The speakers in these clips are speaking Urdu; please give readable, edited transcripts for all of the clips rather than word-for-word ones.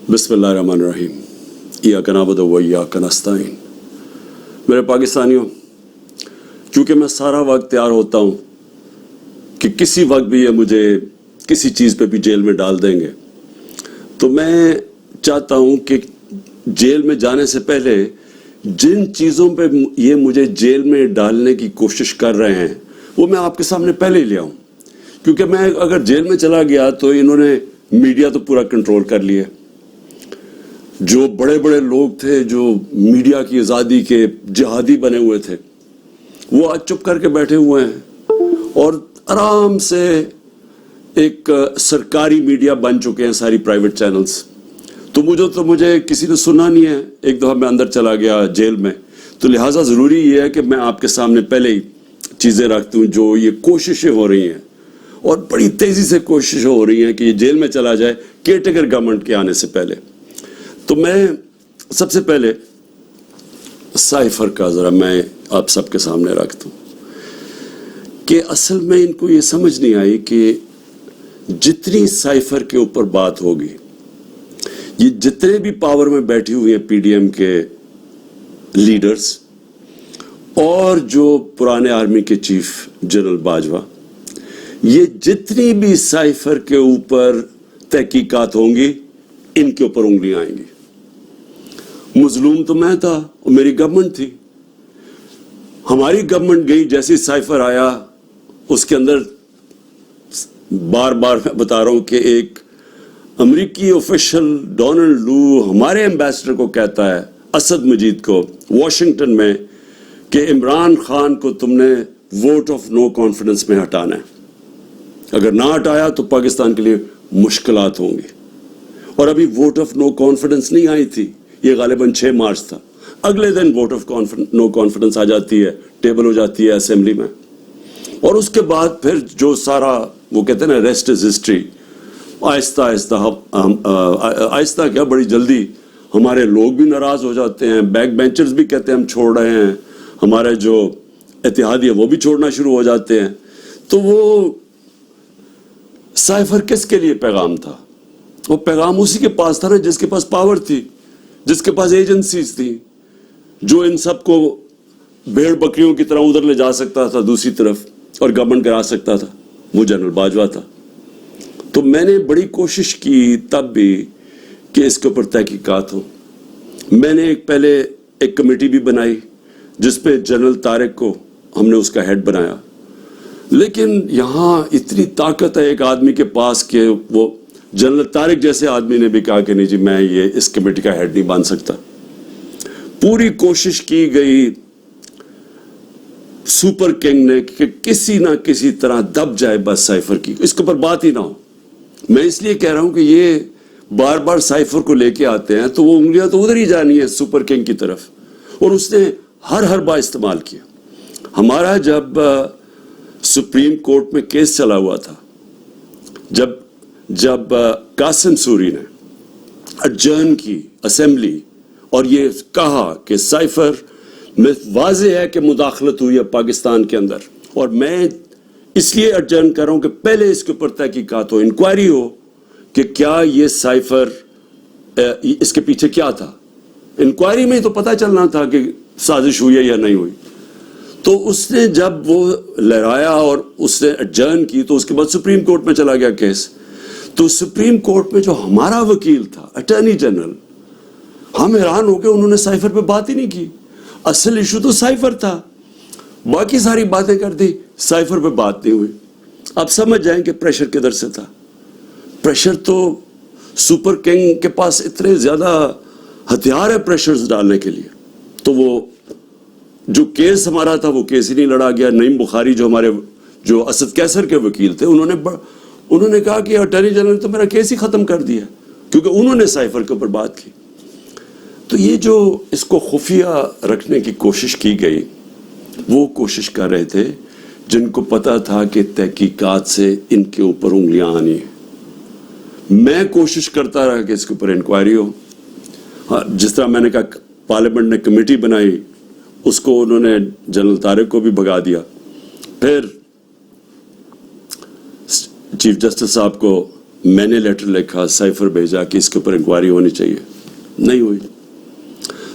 بسم اللہ الرحمن الرحیم ایاک نعبد و ایاک نستعین۔ میرے پاکستانیوں، کیونکہ میں سارا وقت تیار ہوتا ہوں کہ کسی وقت بھی یہ مجھے کسی چیز پہ بھی جیل میں ڈال دیں گے، تو میں چاہتا ہوں کہ جیل میں جانے سے پہلے جن چیزوں پہ یہ مجھے جیل میں ڈالنے کی کوشش کر رہے ہیں وہ میں آپ کے سامنے پہلے ہی لے آؤں، کیونکہ میں اگر جیل میں چلا گیا تو انہوں نے میڈیا تو پورا کنٹرول کر لیا۔ جو بڑے بڑے لوگ تھے جو میڈیا کی آزادی کے جہادی بنے ہوئے تھے وہ آج چپ کر کے بیٹھے ہوئے ہیں اور آرام سے ایک سرکاری میڈیا بن چکے ہیں ساری پرائیویٹ چینلز۔ تو مجھے کسی نے سنا نہیں ہے، ایک دفعہ میں اندر چلا گیا جیل میں، تو لہٰذا ضروری یہ ہے کہ میں آپ کے سامنے پہلے ہی چیزیں رکھتا ہوں۔ جو یہ کوششیں ہو رہی ہیں اور بڑی تیزی سے کوششیں ہو رہی ہیں کہ یہ جیل میں چلا جائے کیئر ٹیکر گورنمنٹ کے آنے سے پہلے، تو میں سب سے پہلے سائفر کا ذرا میں آپ سب کے سامنے رکھتا ہوں کہ اصل میں ان کو یہ سمجھ نہیں آئی کہ جتنی سائفر کے اوپر بات ہوگی، یہ جتنے بھی پاور میں بیٹھی ہوئی ہیں پی ڈی ایم کے لیڈرز اور جو پرانے آرمی کے چیف جنرل باجوہ، یہ جتنی بھی سائفر کے اوپر تحقیقات ہوں گی ان کے اوپر انگلیاں آئیں گی۔ مظلوم تو میں تھا اور میری گورنمنٹ تھی، ہماری گورنمنٹ گئی، جیسے سائفر آیا اس کے اندر بار بار میں بتا رہا ہوں کہ ایک امریکی آفیشل ڈونلڈ لو ہمارے ایمبیسڈر کو کہتا ہے، اسد مجید کو، واشنگٹن میں، کہ عمران خان کو تم نے ووٹ آف نو کانفیڈنس میں ہٹانا ہے، اگر نہ ہٹایا تو پاکستان کے لیے مشکلات ہوں گی۔ اور ابھی ووٹ آف نو کانفیڈنس نہیں آئی تھی، یہ غالباً 6 مارچ تھا، اگلے دن ووٹ آف نو کانفیڈنس آ جاتی ہے، ٹیبل ہو جاتی ہے اسمبلی میں، اور اس کے بعد پھر جو سارا وہ کہتے ہیں نا ریسٹ از ہسٹری، آہستہ آہستہ کیا بڑی جلدی ہمارے لوگ بھی ناراض ہو جاتے ہیں، بیک بینچرز بھی کہتے ہیں ہم چھوڑ رہے ہیں، ہمارے جو اتحادی ہے وہ بھی چھوڑنا شروع ہو جاتے ہیں۔ تو وہ سائفر کس کے لیے پیغام تھا؟ وہ پیغام اسی کے پاس تھا نا جس کے پاس پاور تھی، جس کے پاس ایجنسیز تھیں، جو ان سب کو بھیڑ بکریوں کی طرح ادھر لے جا سکتا تھا دوسری طرف اور گورنمنٹ کرا سکتا تھا، وہ جنرل باجوہ تھا۔ تو میں نے بڑی کوشش کی تب بھی کہ اس کے اوپر تحقیقات ہو۔ میں نے پہلے ایک کمیٹی بھی بنائی جس پہ جنرل طارق کو ہم نے اس کا ہیڈ بنایا، لیکن یہاں اتنی طاقت ہے ایک آدمی کے پاس کہ وہ جنرل طارق جیسے آدمی نے بھی کہا کہ نہیں جی میں یہ اس کمیٹی کا ہیڈ نہیں بن سکتا۔ پوری کوشش کی گئی سپر کنگ نے کہ کسی نہ کسی طرح دب جائے بس سائفر کی، اس کے اوپر بات ہی نہ ہو۔ میں اس لیے کہہ رہا ہوں کہ یہ بار بار سائفر کو لے کے آتے ہیں تو وہ انگلیاں تو ادھر ہی جانی ہے سپر کنگ کی طرف، اور اس نے ہر بار استعمال کیا۔ ہمارا جب سپریم کورٹ میں کیس چلا ہوا تھا، جب قاسم سوری نے اڈجرن کی اسمبلی اور یہ کہا کہ سائفر میں واضح ہے کہ مداخلت ہوئی ہے پاکستان کے اندر، اور میں اس لیے اڈجرن کر رہا ہوں کہ پہلے اس کے اوپر تحقیقات ہو، انکوائری ہو کہ کیا یہ سائفر اس کے پیچھے کیا تھا۔ انکوائری میں تو پتہ چلنا تھا کہ سازش ہوئی ہے یا نہیں ہوئی۔ تو اس نے جب وہ لہرایا اور اس نے اڈجرن کی تو اس کے بعد سپریم کورٹ میں چلا گیا کیس۔ تو سپریم کورٹ میں جو ہمارا وکیل تھا اٹارنی جنرل، ہم حیران ہو گئے، انہوں نے سائفر پہ بات ہی نہیں کی۔ اصل ایشو تو سائفر تھا، باقی ساری باتیں کر دی، سائفر پہ بات نہیں ہوئی۔ آپ سمجھ جائیں کہ پریشر کدھر سے تھا۔ پریشر تو سپر کنگ کے پاس اتنے زیادہ ہتھیار ہے پریشرز ڈالنے کے لیے، تو وہ جو کیس ہمارا تھا وہ کیس ہی نہیں لڑا گیا۔ نعیم بخاری جو اسد قیصر کے وکیل تھے، انہوں نے کہا کہ اٹارنی جنرل نے تو میرا کیس ہی ختم کر دیا، کیونکہ انہوں نے سائفر کے اوپر بات کی۔ تو یہ جو اس کو خفیہ رکھنے کی کوشش کی گئی، وہ کوشش کر رہے تھے جن کو پتا تھا کہ تحقیقات سے ان کے اوپر انگلیاں آنی ہیں۔ میں کوشش کرتا رہا کہ اس کے اوپر انکوائری ہو۔ جس طرح میں نے کہا پارلیمنٹ نے کمیٹی بنائی، اس کو انہوں نے جنرل طارق کو بھی بھگا دیا، پھر چیف جسٹس صاحب کو میں نے لیٹر لکھا, سائفر بھیجا کہ اس کے اوپر انکوائری ہونی چاہیے, نہیں ہوئی.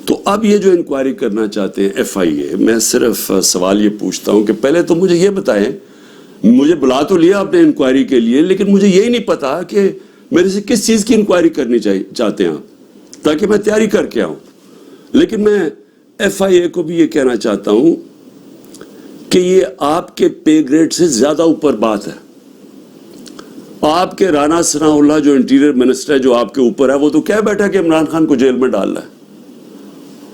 تو اب یہ جو انکوائری کرنا چاہتے ہیں ایف آئی اے, میں صرف سوال یہ پوچھتا ہوں کہ پہلے تو مجھے یہ بتائیں, مجھے بلا تو لیا آپ نے انکوائری کے لیے, لیکن مجھے یہی نہیں پتا کہ میرے سے کس چیز کی انکوائری کرنی چاہتے ہیں آپ, تاکہ میں تیاری کر کے آؤں. لیکن میں ایف آئی اے کو بھی یہ کہنا چاہتا ہوں کہ یہ آپ کے پے گریڈ سے زیادہ اوپر بات ہے. آپ کے رانا ثناء اللہ جو انٹیریئر منسٹر ہے, جو آپ کے اوپر ہے, وہ تو کہہ بیٹھا کہ عمران خان کو جیل میں ڈالنا ہے.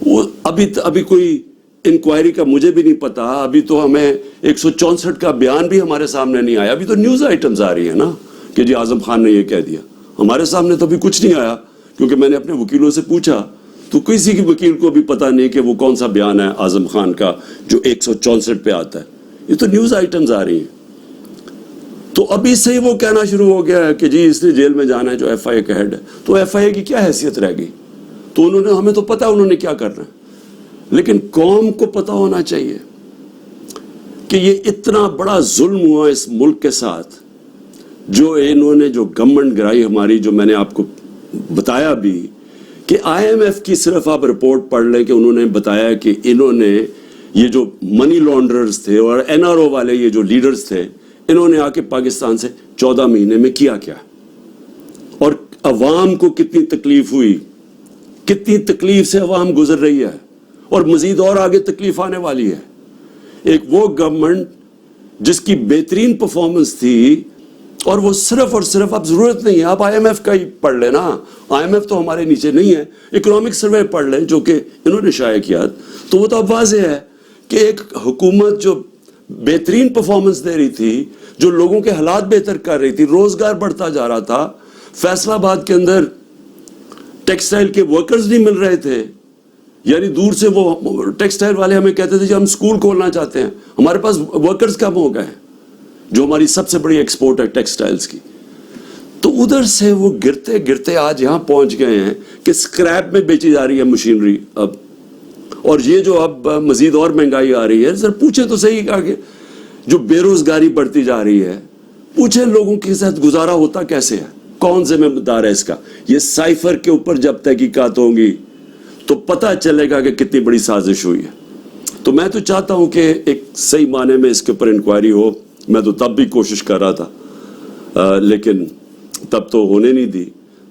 وہ ابھی کوئی انکوائری کا مجھے بھی نہیں پتا. ابھی تو ہمیں 164 کا بیان بھی ہمارے سامنے نہیں آیا. ابھی تو نیوز آئٹمز آ رہی ہیں نا کہ جی اعظم خان نے یہ کہہ دیا. ہمارے سامنے تو ابھی کچھ نہیں آیا, کیونکہ میں نے اپنے وکیلوں سے پوچھا تو کسی کی وکیل کو بھی پتا نہیں کہ وہ کون سا بیان ہے اعظم خان کا جو 164 پہ آتا ہے. یہ تو نیوز آئٹمز آ رہی ہیں. تو ابھی سے ہی وہ کہنا شروع ہو گیا ہے کہ جی اس نے جیل میں جانا ہے جو ایف آئی اے کا ہیڈ ہے. تو ایف آئی اے کی کیا حیثیت رہ گئی؟ تو ہمیں تو پتا انہوں نے کیا کرنا ہے, لیکن قوم کو پتا ہونا چاہیے کہ یہ اتنا بڑا ظلم ہوا اس ملک کے ساتھ, جو انہوں نے جو گورنمنٹ گرائی ہماری, جو میں نے آپ کو بتایا بھی کہ آئی ایم ایف کی صرف آپ رپورٹ پڑھ لیں کہ انہوں نے بتایا کہ انہوں نے یہ جو منی لانڈررز تھے اور این آر او والے یہ جو لیڈرز تھے, انہوں نے آ کے پاکستان سے 14 مہینے میں کیا اور عوام کو کتنی تکلیف ہوئی, کتنی تکلیف سے عوام گزر رہی ہے, اور مزید اور آگے تکلیف آنے والی ہے. ایک وہ گورنمنٹ جس کی بہترین پرفارمنس تھی, اور وہ صرف اور صرف, اب ضرورت نہیں ہے آپ آئی ایم ایف کا ہی پڑھ لیں نا, آئی ایم ایف تو ہمارے نیچے نہیں ہے, اکنامک سروے پڑھ لیں جو کہ انہوں نے شائع کیا, تو وہ تو اب واضح ہے کہ ایک حکومت جو بہترین پرفارمنس دے رہی تھی, جو لوگوں کے حالات بہتر کر رہی تھی, روزگار بڑھتا جا رہا تھا. فیصل آباد کے اندر ٹیکسٹائل کے ورکرز نہیں مل رہے تھے, یعنی دور سے وہ ٹیکسٹائل والے ہمیں کہتے تھے کہ ہم سکول کھولنا چاہتے ہیں, ہمارے پاس ورکرز کم ہو گئے ہیں, جو ہماری سب سے بڑی ایکسپورٹ ہے ٹیکسٹائلز کی. تو ادھر سے وہ گرتے گرتے آج یہاں پہنچ گئے ہیں کہ سکریپ میں بیچی جا رہی ہے مشینری اب, اور یہ جو اب مزید اور مہنگائی آ رہی ہے. سر پوچھیں تو صحیح کہ جو بے روزگاری بڑھتی جا رہی ہے, پوچھیں لوگوں کے ساتھ گزارا ہوتا کیسے ہے, کون ذمہ دار ہے اس کا؟ یہ سائفر کے اوپر جب تحقیقات ہوں گی تو پتہ چلے گا کہ کتنی بڑی سازش ہوئی ہے. تو میں تو چاہتا ہوں کہ ایک صحیح معنی میں اس کے اوپر انکوائری ہو. میں تو تب بھی کوشش کر رہا تھا, لیکن تب تو ہونے نہیں دی.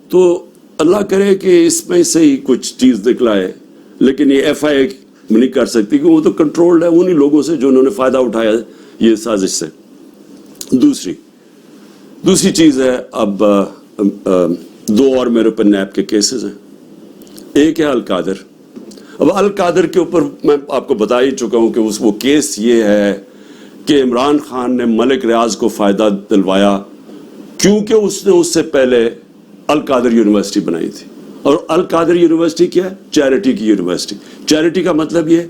تو اللہ کرے کہ اس میں سے ہی کچھ چیز نکلائے, لیکن یہ ایف آئی اے نہیں کر سکتی, کیونکہ وہ تو کنٹرولڈ ہے انہی لوگوں سے جو انہوں نے فائدہ اٹھایا یہ سازش سے. دوسری چیز ہے, اب 2 اور میرے اوپر نیب کے کیسز ہیں. ایک ہے القادر. اب القادر کے اوپر میں آپ کو بتا ہی چکا ہوں کہ وہ کیس یہ ہے کہ عمران خان نے ملک ریاض کو فائدہ دلوایا کیونکہ اس نے اس سے پہلے القادر یونیورسٹی بنائی تھی. اور القادر یونیورسٹی کیا ہے؟ چیریٹی کی یونیورسٹی. چیریٹی کا مطلب یہ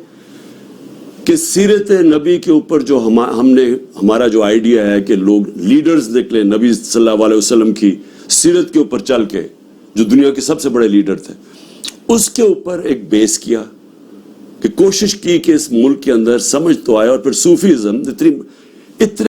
کہ سیرت نبی کے اوپر جو ہمارا جو آئیڈیا ہے کہ لوگ لیڈرز نکلے نبی صلی اللہ علیہ وسلم کی سیرت کے اوپر چل کے, جو دنیا کے سب سے بڑے لیڈر تھے, اس کے اوپر ایک بیس کیا کہ کوشش کی کہ اس ملک کے اندر سمجھ تو آئے. اور پھر صوفیزم اتنے